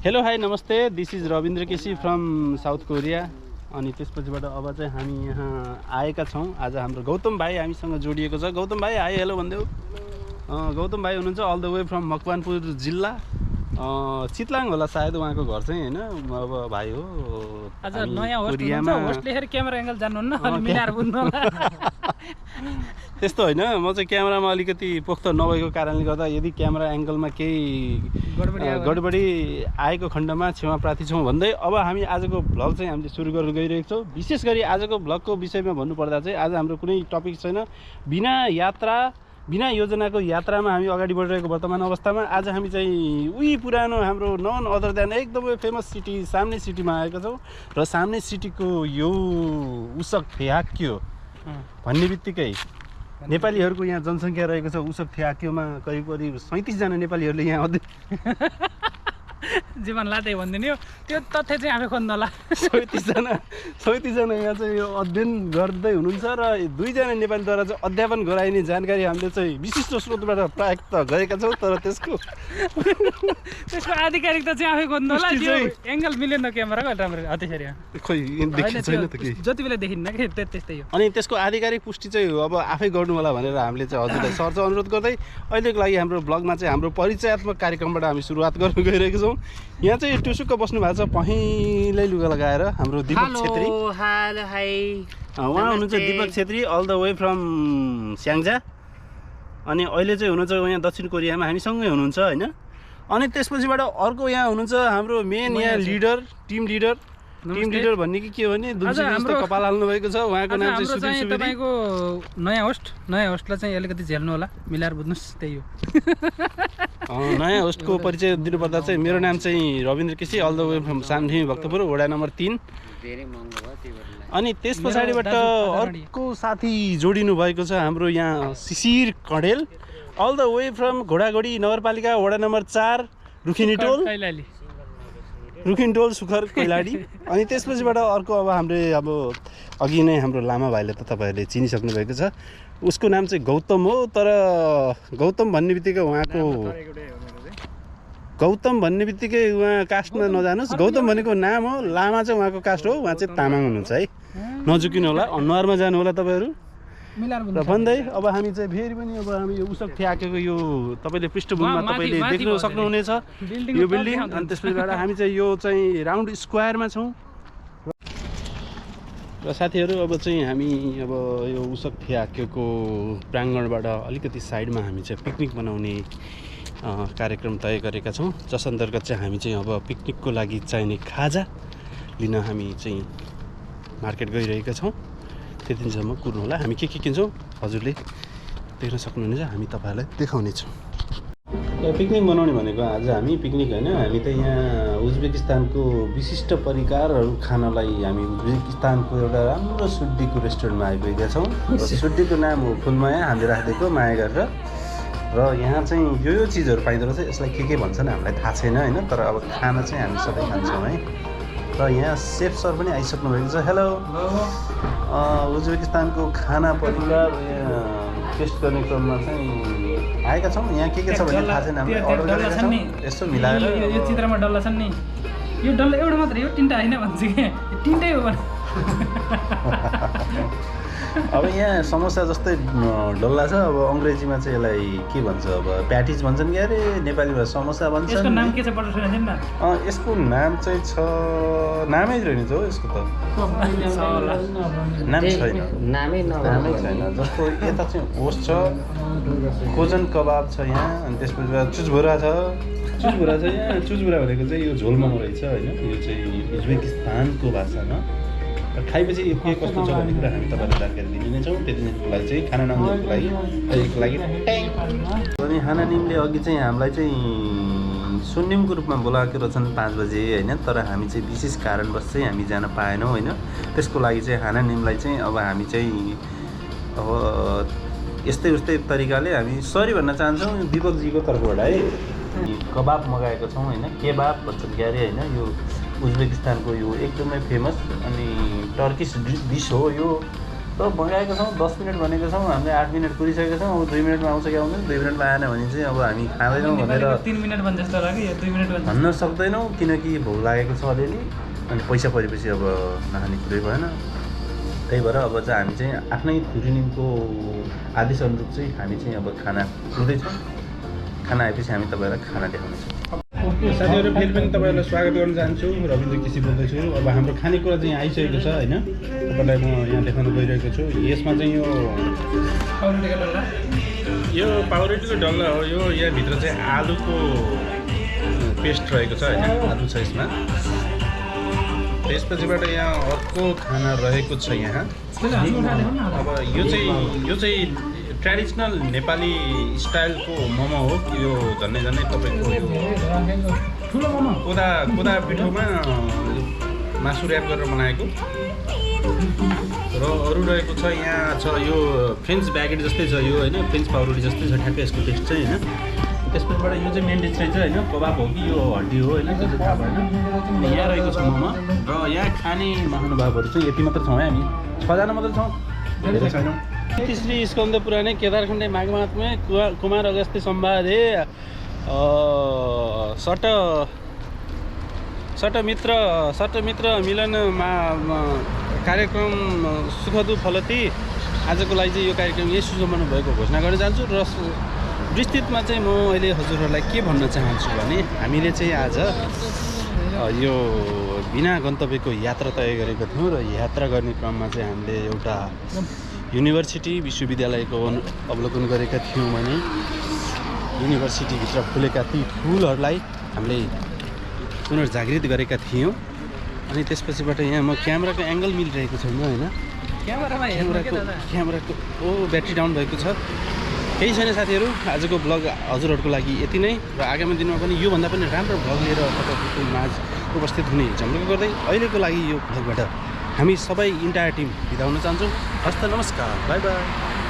Hello hi नमस्ते, this is Ravindra KC from South Korea. अनि त्यसपछिबाट अब चाहिँ हामी यहाँ आएका छौँ। आज हाम्रो गौतम भाइ हामीसँग जोडिएको छ। गौतम भाइ हाई हेलो भनिदेऊ। गौतम भाइ हुनुहुन्छ all the way from Makwanpur जिल्ला, चितलाङ होला सायद उहाँको घर चाहिँ होइन। अब भाइ हो आज नयाँ होस्टले फेरि क्यामेरा एङ्गल जान्नुहुन्न, अलि मिलाएर बुझ्नु होला। त्यस्तो होइन, म चाहिँ क्यामेरामा अलिकति पोख्त नभएको कारणले गर्दा यदि क्यामेरा एङ्गलमा केही गडबडी आएको खण्डमा क्षमा प्रार्थी छौँ भन्दै अब हामी आजको भ्लग चाहिँ हामीले सुरु गर्न गइरहेको छौँ। विशेष गरी आजको भ्लगको विषयमा भन्नुपर्दा चाहिँ आज हाम्रो कुनै टपिक छैन। बिना योजनाको यात्रामा हामी अगाडि बढिरहेको वर्तमान अवस्थामा आज हामी चाहिँ उही पुरानो हाम्रो नन अदर देन एकदमै फेमस सिटी सामने सिटीमा आएका छौँ। र सामने सिटीको यो उसक थ्याक्यो भन्ने बित्तिकै नेपालीहरूको यहाँ जनसङ्ख्या रहेको छ। उसक थ्याक्योमा करिब 37 जना नेपालीहरूले यहाँ जीवन लाँदै भनिदिनु हो, त्यो तथ्य चाहिँ आफै खोज्नु होला। 37 जना यहाँ चाहिँ यो अध्ययन गर्दै हुनुहुन्छ र 2 जना नेपालीद्वारा चाहिँ अध्यापन गराइने जानकारी हामीले चाहिँ विशिष्ट स्रोतबाट प्राप्त गरेका छौँ। तर त्यसको आधिकारिकता चाहिँ आफै खोज्नु होला। एङ्गल मिलेन क्यामेराको राम्रो त्यसरी खोइ देखिन्छ छैन त के, जति बेला देखिन्न कि त्यस्तै हो। अनि त्यसको आधिकारिक पुष्टि चाहिँ अब आफै गर्नु होला भनेर हामीले चाहिँ हजुरलाई सर्च अनुरोध गर्दै अहिलेको लागि हाम्रो ब्लगमा चाहिँ हाम्रो परिचयात्मक कार्यक्रमबाट हामी सुरुवात गर्न गइरहेको छौँ। यहाँ चाहिँ टुसुक्क बस्नु भएको छ पहेँलै लुगा लगाएर हाम्रो दीपक छेत्री। उहाँ हुनुहुन्छ Deepak Chhetri all the way from Syangja. अनि अहिले चाहिँ हुनुहुन्छ यहाँ दक्षिण कोरियामा हामीसँगै हुनुहुन्छ होइन। अनि त्यसपछिबाट अर्को यहाँ हुनुहुन्छ हाम्रो मेन यहाँ लिडर टिम लिडर भन्ने कि के भने दुलसी कपाल हाल्नु भएको छ। उहाँको नाम चाहिँ सुदीप सुवेदी। तपाईँको नयाँ होस्टलाई चाहिँ अलिकति झेल्नु होला, मिलाएर बुझ्नुहोस्। त्यही हो नयाँ होस्टको परिचय दिनुपर्दा चाहिँ मेरो नाम चाहिँ Rabindra KC all the way from Samdhimi Bhaktapur ward number 3। अनि त्यस पछाडिबाट अर्को साथी जोडिनु भएको छ हाम्रो यहाँ Shishir Kandel all the way from घोडाघोडी नगरपालिका वडा नम्बर 4 रुखिनटोल सुखर कैलाडी। अनि त्यसपछिबाट अर्को अब हाम्रो अघि नै हाम्रो लामा भाइले त तपाईँहरूले चिनिसक्नु भएको छ। उसको नाम चाहिँ गौतम हो। तर गौतम भन्ने बित्तिकै उहाँ कास्टमा नजानुहोस्। गौतम भनेको नाम हो, लामा चाहिँ उहाँको कास्ट हो। उहाँ चाहिँ तामाङ हुनुहुन्छ है, नझुकिनु होला, अनुहारमा जानु होला तपाईँहरू। र भन्दै अब हामी चाहिँ फेरि पनि अब हामी यो उसक थ्याकेको यो तपाईँले पृष्ठभूमिमा तपाईँले देख्न सक्नुहुनेछ यो बिल्डिङ। अनि त्यसपछिबाट हामी चाहिँ यो चाहिँ राउन्ड स्क्वायरमा छौँ। र साथीहरू अब चाहिँ हामी अब यो उसक थ्याकेको प्राङ्गणबाट अलिकति साइडमा हामी चाहिँ पिकनिक बनाउने कार्यक्रम तय गरेका छौँ। जस अन्तर्गत चाहिँ हामी चाहिँ अब पिकनिकको लागि चाहिने खाजा लिन हामी चाहिँ मार्केट गइरहेका छौँ। त्यति दिनसम्म कुर्नु होला। हामी के किन्छौँ हजुरले देख्न सक्नुहुनेछ, हामी तपाईँहरूलाई देखाउनेछौँ। पिकनिक बनाउने भनेको आज हामी पिकनिक होइन, हामी त यहाँ उज्बेकिस्तानको विशिष्ट परिकारहरू खानलाई हामी उज्बेकिस्तानको एउटा राम्रो सुड्डीको रेस्टुरेन्टमा आइपुगेका छौँ। सुड्डीको नाम हो फुलमाया, हामीले राखिदिएको माया गरेर। र यहाँ चाहिँ यो चिजहरू पाइँदो रहेछ। यसलाई के भन्छन् हामीलाई थाहा छैन होइन, तर अब खाना चाहिँ हामी सबै खान्छौँ है। र यहाँ सेफ सर पनि आइसक्नु भएको छ। हेलो, उज्बेकिस्तानको खाना परिकार टेस्ट गर्ने क्रममा चाहिँ आएका छौँ। यहाँ के छ भन्ने थाहा छैन, हामीले अर्डर गरेका छौँ। यसो मिलाएर यो चित्रमा डल्ला छन् नि, यो डल्ला एउटा मात्रै हो, 3टा होइन भन्छु कि 3टै हो। अब यहाँ समोसा जस्तै डल्ला छ। अब अङ्ग्रेजीमा चाहिँ यसलाई के भन्छ, अब प्याटिज भन्छन् कि अरे, नेपालीमा समोसा भन्छन्। यसको नाम के छ पत्ता छैन नि? यसको नाम चाहिँ छ, नामै रहेछ हो यसको त, नाम छैन, नामै छैन। जस्तो यता चाहिँ होस छ, खोजन कबाब छ यहाँ। अनि त्यसपछि चुचभुरा छ यहाँ। चुचभुरा भनेको चाहिँ यो झोल मोमो रहेछ होइन। यो चाहिँ उज्बेकिस्तानको भाषामा खाएपछि यो के कस्तो छ भन्ने कुरा हामी तपाईँलाई जानकारी दिने छौँ। त्यति दिनको लागि चाहिँ खाना नआउनुको लागि अनि हानानिमले अघि चाहिँ हामीलाई चाहिँ सुन्निमको रूपमा बोलाएको रहेछन् 5 बजे होइन। तर हामी चाहिँ विशेष कारणवश चाहिँ हामी जान पाएनौँ होइन। त्यसको लागि चाहिँ हानानिमलाई चाहिँ अब हामी चाहिँ अब यस्तै तरिकाले हामी सरी भन्न चाहन्छौँ दिपकजीको तर्फबाट है। कबाब मगाएको छौँ होइन, केबाब भन्छन् क्यारे होइन। यो उज्बेकिस्तानको यो एकदमै फेमस अनि टर्किस डिस हो यो। त भगाएको छौँ 10 मिनट भनेको छौँ हामीले 8 मिनट पुगिसकेको छौँ अब 2 मिनटमा आउँछ कि आउँदैन 2 मिनटमा आएन भने चाहिँ अब हामी खाँदैनौँ भनेर 3 मिनट भन्छ जस्तो लाग्यो 2 मिनट भन्छ भन्न सक्दैनौँ किनकि भोक लागेको छ अलिअलि अनि पैसा परेपछि अब नखाने कुरै भएन त्यही भएर अब चाहिँ हामी चाहिँ आफ्नै थुरिनिमको आदेश अनुरूप चाहिँ हामी चाहिँ अब खाना खुल्दैछौँ खाना आएपछि हामी तपाईँलाई खाना देखाउनेछौँ साथीहरू फेरि पनि तपाईँहरूलाई स्वागत गर्न चाहन्छु रविन्द्र केसी बोल्दैछु अब हाम्रो खानेकुरा चाहिँ आइसकेको छ होइन तपाईँलाई म यहाँ देखाउन गइरहेको छु यसमा चाहिँ यो पाउरोटीको डल्ला हो यो यहाँभित्र चाहिँ आलुको पेस्ट रहेको छ होइन आलु छ यसमा त्यसपछिबाट यहाँ अर्को खाना रहेको छ यहाँ अब यो चाहिँ ट्रेडिसनल नेपाली स्टाइलको मोमो हो यो झन्डै तपाईँको यो कोदा पिठोमा मासु ऱ्याप गरेर बनाएको र अरू रहेको छ यहाँ छ यो फ्रेन्च ब्यागेट जस्तै छ यो होइन फ्रेन्च पाउरोटी जस्तै छ ठ्याक्कै यसको टेस्ट चाहिँ होइन त्यसपछिबाट यो चाहिँ मेन डिस चाहिँ होइन कबाब हो कि यो हड्डी हो होइन त्यो चाहिँ थाहा भएन यहाँ रहेको छ मोमो र यहाँ खाने महानुभावहरू चाहिँ यति मात्र छौँ है हामी 6 जना मात्र छौँ धेरै छैनौँ श्री स्कन्द पुराणे केदारखण्डे माघमात्मे कुमार अगस्त्य सम्वादे सटमित्र मिलनमा कार्यक्रम सुखदु फलती आजको लागि चाहिँ यो कार्यक्रम यही सुसम्पन्न भएको घोषणा गर्न चाहन्छु र विस्तृतमा चाहिँ म अहिले हजुरहरूलाई के भन्न चाहन्छु भने हामीले चाहिँ आज यो बिना गन्तव्यको यात्रा तय गरेको थियौँ र यात्रा गर्ने क्रममा चाहिँ हामीले एउटा युनिभर्सिटी विश्वविद्यालयको अवलोकन गरेका थियौँ भने युनिभर्सिटीभित्र फुलेका ती फुलहरूलाई हामीले पुनर्जागृत गरेका थियौँ अनि त्यसपछिबाट यहाँ म क्यामेराको एङ्गल मिलिरहेको छैन होइन क्यामेराको ब्याट्री डाउन भएको छ केही छैन साथीहरू आजको ब्लग हजुरहरूको लागि यति नै र आगामी दिनमा पनि योभन्दा पनि राम्रो ब्लग लिएर तपाईँहरूको माझ उपस्थित हुने झम्लको गर्दै अहिलेको लागि यो ब्लगबाट हामी सबै इन्टायर टिम बिदा हुन चाहन्छौँ हस्त नमस्कार बाई बाई